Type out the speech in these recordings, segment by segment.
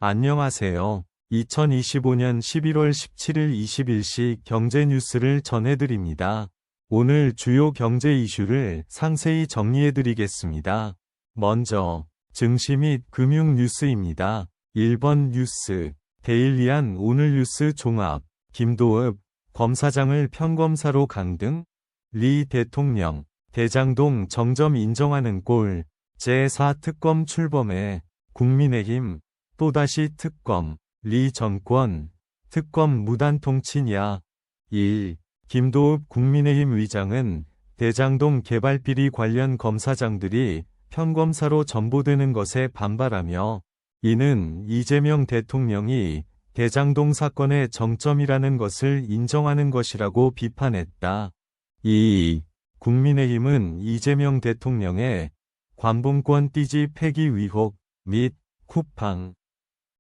안녕하세요. 2025년 11월 17일 21시 경제 뉴스를 전해드립니다. 오늘 주요 경제 이슈를 상세히 정리해드리겠습니다. 먼저 증시 및 금융 뉴스입니다. 1번 뉴스, 데일리안 오늘 뉴스 종합, 김도읍 검사장을 평검사로 강등, 리 대통령, 대장동 정점 인정하는 꼴, 제4특검 출범해 국민의힘, 또다시 특검, 리 정권, 특검 무단 통치냐. 1. 김도읍 국민의힘 의장은 대장동 개발 비리 관련 검사장들이 평검사로 전보되는 것에 반발하며 이는 이재명 대통령이 대장동 사건의 정점이라는 것을 인정하는 것이라고 비판했다. 2. 국민의힘은 이재명 대통령의 관봉권 띠지 폐기 의혹 및 쿠팡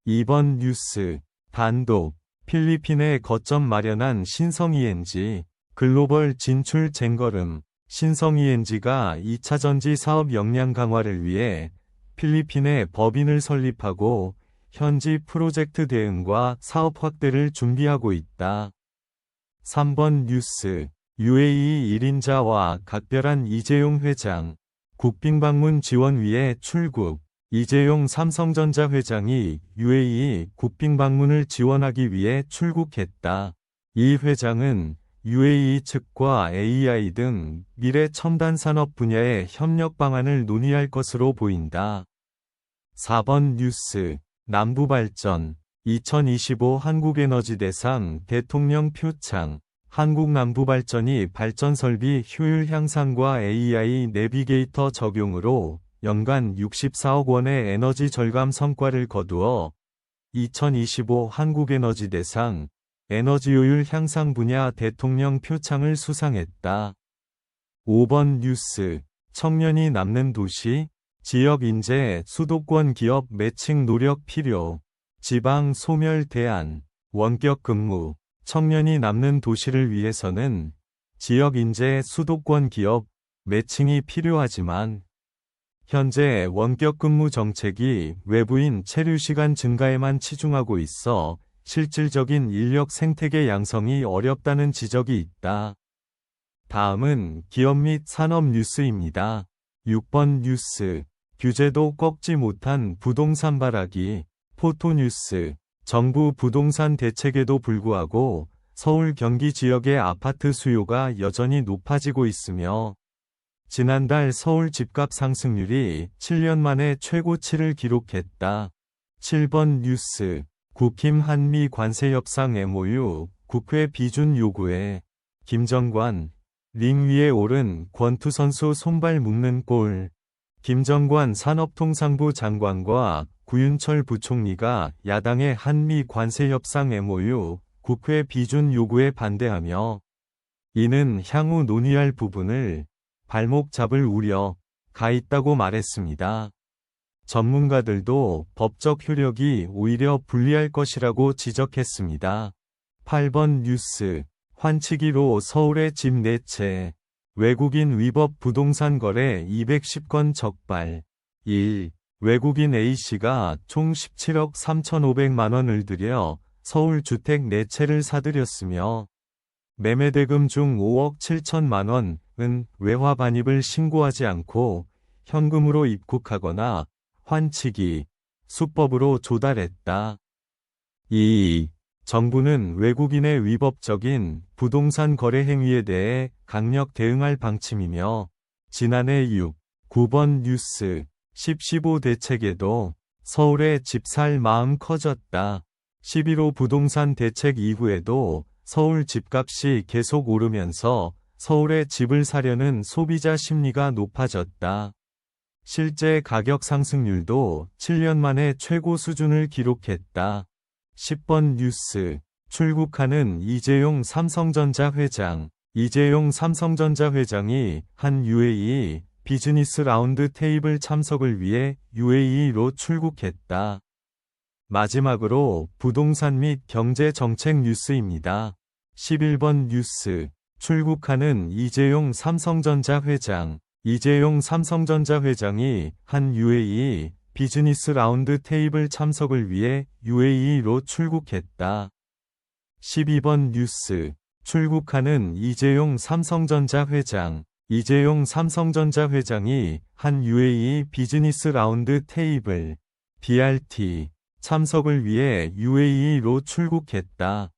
2번 뉴스, 단독, 필리핀에 거점 마련한 신성-ENG, 글로벌 진출 쟁걸음, 신성-ENG가 2차전지 사업 역량 강화를 위해 필리핀에 법인을 설립하고 현지 프로젝트 대응과 사업 확대를 준비하고 있다. 3번 뉴스, UAE 1인자와 각별한 이재용 회장, 국빈방문 지원위에 출국, 이재용 삼성전자 회장이 UAE 국빈 방문을 지원하기 위해 출국했다. 이 회장은 UAE 측과 AI 등 미래 첨단 산업 분야의 협력 방안을 논의할 것으로 보인다. 4번 뉴스, 남부발전, 2025 한국에너지대상 대통령 표창, 한국남부발전이 발전설비 효율 향상과 AI 내비게이터 적용으로 연간 64억 원의 에너지 절감 성과를 거두어 2025 한국에너지대상 에너지효율 향상 분야 대통령 표창을 수상했다. 5번 뉴스, 청년이 남는 도시, 지역 인재 수도권 기업 매칭 노력 필요, 지방 소멸 대안, 원격 근무, 청년이 남는 도시를 위해서는 지역 인재 수도권 기업 매칭이 필요하지만 현재 원격 근무 정책이 외부인 체류 시간 증가에만 치중하고 있어 실질적인 인력 생태계 양성이 어렵다는 지적이 있다. 다음은 기업 및 산업 뉴스입니다. 6번 뉴스, 규제도 꺾지 못한 부동산 발악이, 포토뉴스, 정부 부동산 대책에도 불구하고 서울 경기 지역의 아파트 수요가 여전히 높아지고 있으며 지난달 서울 집값 상승률이 7년 만에 최고치를 기록했다. 7번 뉴스, 국힘 한미 관세 협상 MOU 국회 비준 요구에 김정관, 링 위에 오른 권투 선수 손발 묶는 꼴. 김정관 산업통상부 장관과 구윤철 부총리가 야당의 한미 관세 협상 MOU 국회 비준 요구에 반대하며 이는 향후 논의할 부분을 발목 잡을 우려가 있다고 말했습니다. 전문가들도 법적 효력이 오히려 불리할 것이라고 지적했습니다. 8번 뉴스, 환치기로 서울의 집 4채, 외국인 위법 부동산 거래 210건 적발. 1. 외국인 A씨가 총 17억 3,500만 원을 들여 서울 주택 4채를 사들였으며 매매대금 중 5억 7천만 원은 외화 반입을 신고하지 않고 현금으로 입국하거나 환치기, 수법으로 조달했다. 2. 정부는 외국인의 위법적인 부동산 거래 행위에 대해 강력 대응할 방침이며 지난해 6, 9번 뉴스, 10.15 대책에도 서울에 집 살 마음 커졌다. 11호 부동산 대책 이후에도 서울 집값이 계속 오르면서 서울에 집을 사려는 소비자 심리가 높아졌다. 실제 가격 상승률도 7년 만에 최고 수준을 기록했다. 10번 뉴스, 출국하는 이재용 삼성전자 회장. 이재용 삼성전자 회장이 한 UAE 비즈니스 라운드 테이블 참석을 위해 UAE로 출국했다. 마지막으로 부동산 및 경제 정책 뉴스입니다. 11번 뉴스, 출국하는 이재용 삼성전자 회장. 이재용 삼성전자 회장이 한 UAE 비즈니스 라운드 테이블 참석을 위해 UAE로 출국했다. 12번 뉴스. 출국하는 이재용 삼성전자 회장. 이재용 삼성전자 회장이 한 UAE 비즈니스 라운드 테이블 BRT 참석을 위해 UAE로 출국했다.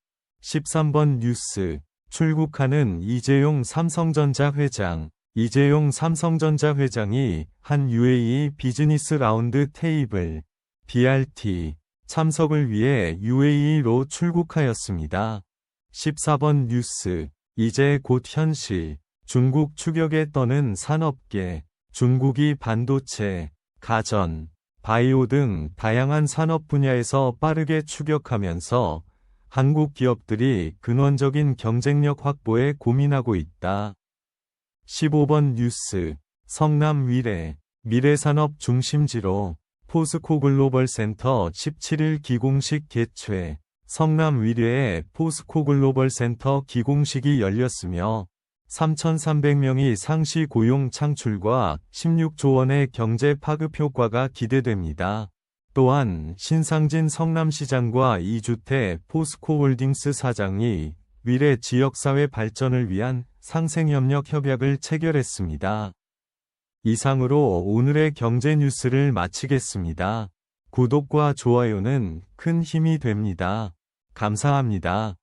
13번 뉴스. 출국하는 이재용 삼성전자 회장. 이재용 삼성전자 회장이 한 UAE 비즈니스 라운드 테이블 BRT 참석을 위해 UAE로 출국하였습니다. 14번 뉴스. 이제 곧 현실. 중국 추격에 떠는 산업계. 중국이 반도체, 가전, 바이오 등 다양한 산업 분야에서 빠르게 추격하면서 한국 기업들이 근원적인 경쟁력 확보에 고민하고 있다. 15번 뉴스. 성남 위례. 미래산업 중심지로 포스코 글로벌 센터 17일 기공식 개최. 성남 위례에 포스코 글로벌 센터 기공식이 열렸으며 3,300명이 상시 고용 창출과 16조 원의 경제 파급 효과가 기대됩니다. 또한 신상진 성남시장과 이주태 포스코홀딩스 사장이 위례 지역사회 발전을 위한 상생협력 협약을 체결했습니다. 이상으로 오늘의 경제 뉴스를 마치겠습니다. 구독과 좋아요는 큰 힘이 됩니다. 감사합니다.